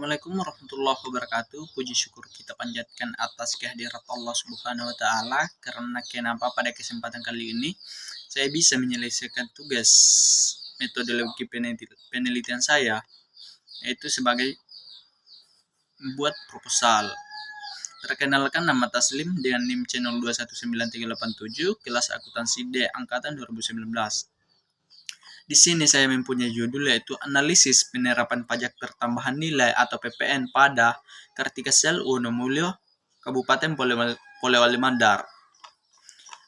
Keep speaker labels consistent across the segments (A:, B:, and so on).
A: Assalamualaikum warahmatullahi wabarakatuh. Puji syukur kita panjatkan atas kehadirat Allah Subhanahu wa taala karena kenapa pada kesempatan kali ini saya bisa menyelesaikan tugas metodologi penelitian saya, yaitu sebagai membuat proposal. Perkenalkan, nama Taslim dengan NIM C021937, kelas akuntansi D angkatan 2019. Di sini saya mempunyai judul yaitu analisis penerapan pajak pertambahan nilai atau PPN pada Kartikasel Wonomulyo, Kabupaten Polewali Mandar.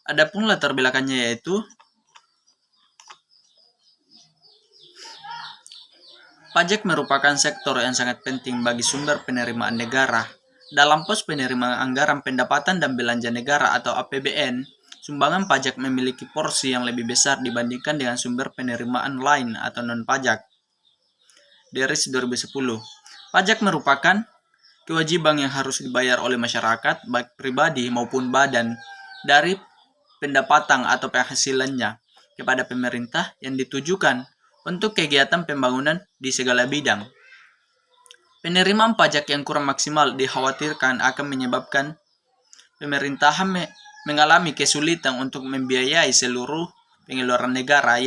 A: Adapun latar belakangnya yaitu pajak merupakan sektor yang sangat penting bagi sumber penerimaan negara. Dalam pos penerimaan anggaran pendapatan dan belanja negara atau APBN, sumbangan pajak memiliki porsi yang lebih besar dibandingkan dengan sumber penerimaan lain atau non-pajak. Dari 2010, pajak merupakan kewajiban yang harus dibayar oleh masyarakat, baik pribadi maupun badan, dari pendapatan atau penghasilannya kepada pemerintah yang ditujukan untuk kegiatan pembangunan di segala bidang. Penerimaan pajak yang kurang maksimal dikhawatirkan akan menyebabkan pemerintahan mengalami kesulitan untuk membiayai seluruh pengeluaran negara,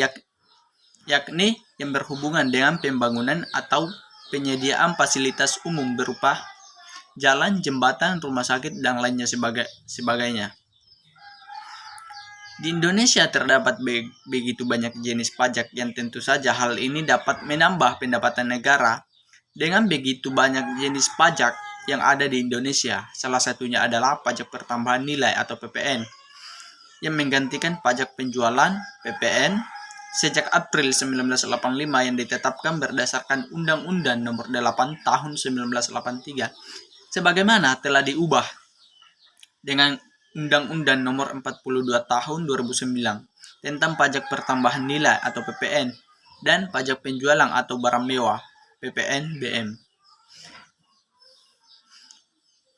A: yakni yang berhubungan dengan pembangunan atau penyediaan fasilitas umum berupa jalan, jembatan, rumah sakit, dan lainnya sebagainya. Di Indonesia terdapat begitu banyak jenis pajak yang tentu saja hal ini dapat menambah pendapatan negara. Dengan begitu banyak jenis pajak yang ada di Indonesia, salah satunya adalah pajak pertambahan nilai atau PPN yang menggantikan pajak penjualan PPN sejak April 1985 yang ditetapkan berdasarkan Undang-Undang Nomor 8 Tahun 1983 sebagaimana telah diubah dengan Undang-Undang Nomor 42 Tahun 2009 tentang pajak pertambahan nilai atau PPN dan pajak penjualan atau barang mewah PPN-BM.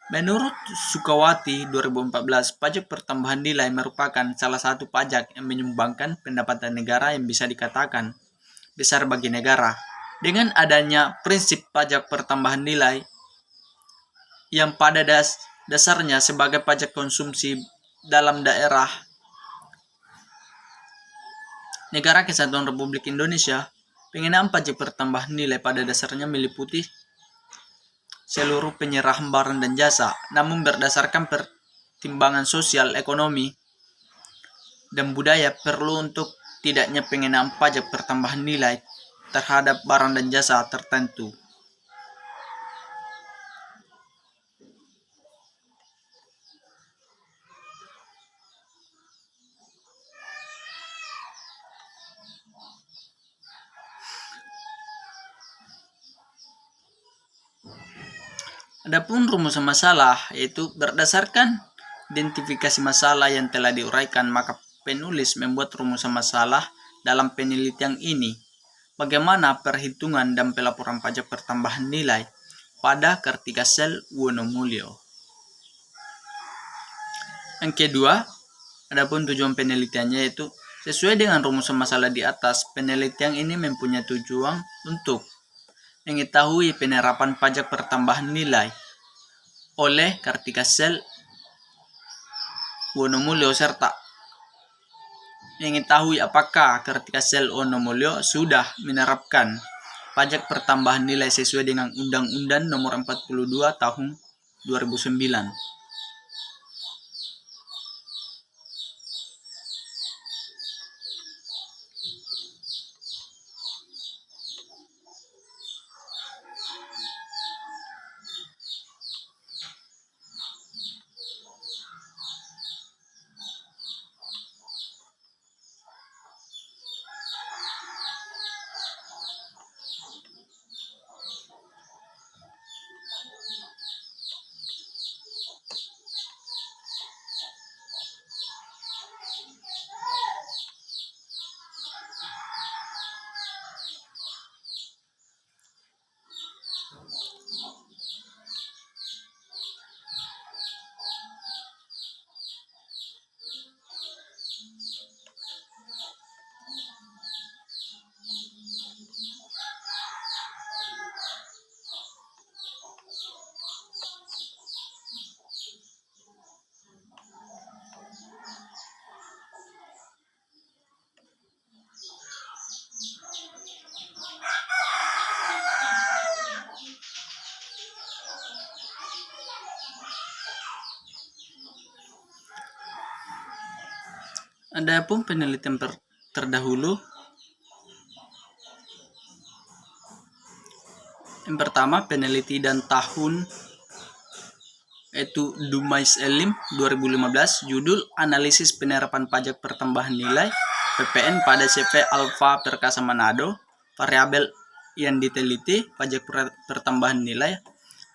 A: Menurut Sukawati 2014, pajak pertambahan nilai merupakan salah satu pajak yang menyumbangkan pendapatan negara yang bisa dikatakan besar bagi negara. Dengan adanya prinsip pajak pertambahan nilai yang pada dasarnya sebagai pajak konsumsi dalam daerah Negara Kesatuan Republik Indonesia, pengenaan pajak pertambahan nilai pada dasarnya meliputi seluruh penyerahan barang dan jasa, namun berdasarkan pertimbangan sosial, ekonomi, dan budaya perlu untuk tidaknya pengenaan pajak pertambahan nilai terhadap barang dan jasa tertentu. Adapun rumusan masalah yaitu berdasarkan identifikasi masalah yang telah diuraikan, maka penulis membuat rumusan masalah dalam penelitian ini. Bagaimana perhitungan dan pelaporan pajak pertambahan nilai pada Kartikasel Wonomulyo. Yang kedua, adapun tujuan penelitiannya yaitu sesuai dengan rumusan masalah di atas, penelitian ini mempunyai tujuan untuk mengetahui penerapan pajak pertambahan nilai oleh Kartikasel Wonomulyo serta mengetahui apakah Kartikasel Wonomulyo sudah menerapkan pajak pertambahan nilai sesuai dengan Undang-Undang Nomor 42 Tahun 2009. Adapun penelitian terdahulu, yang pertama peneliti dan tahun yaitu Dumais Elim 2015, judul Analisis Penerapan Pajak Pertambahan Nilai PPN pada CV Alfa Perkasa Manado. Variabel yang diteliti pajak pertambahan nilai.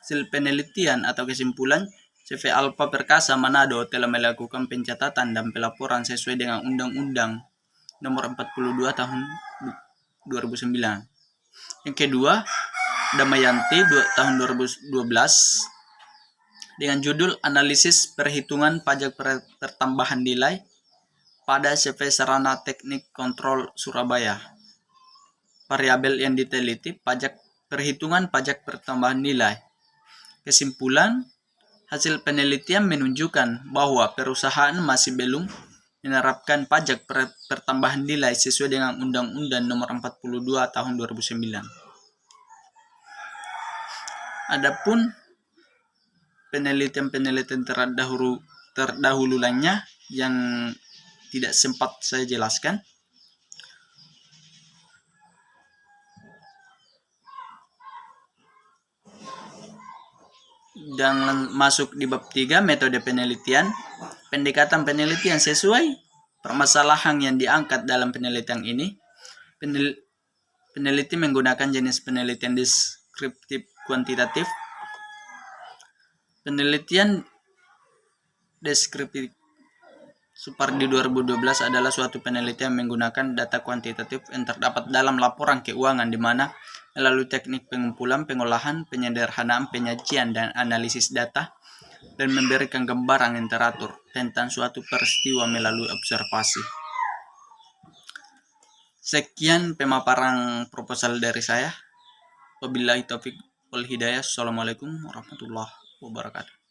A: Hasil penelitian atau kesimpulan, CV Alfa Perkasa Manado telah melakukan pencatatan dan pelaporan sesuai dengan Undang-Undang Nomor 42 Tahun 2009. Yang kedua, Damayanti tahun 2012 dengan judul Analisis Perhitungan Pajak Pertambahan Nilai pada CV Sarana Teknik Kontrol Surabaya. Variabel yang diteliti perhitungan pajak pertambahan nilai. Kesimpulan, hasil penelitian menunjukkan bahwa perusahaan masih belum menerapkan pajak pertambahan nilai sesuai dengan Undang-Undang Nomor 42 Tahun 2009. Adapun penelitian terdahulu lainnya yang tidak sempat saya jelaskan, dan masuk di bab 3 metode penelitian. Pendekatan penelitian sesuai permasalahan yang diangkat dalam penelitian ini. Peneliti menggunakan jenis penelitian deskriptif kuantitatif. Penelitian deskriptif Supardi 2012 adalah suatu penelitian menggunakan data kuantitatif yang terdapat dalam laporan keuangan, di mana melalui teknik pengumpulan, pengolahan, penyederhanaan, penyajian, dan analisis data, dan memberikan gambaran yang teratur tentang suatu peristiwa melalui observasi. Sekian pemaparan proposal dari saya. Wabillahi taufiq wal hidayah. Assalamualaikum warahmatullahi wabarakatuh.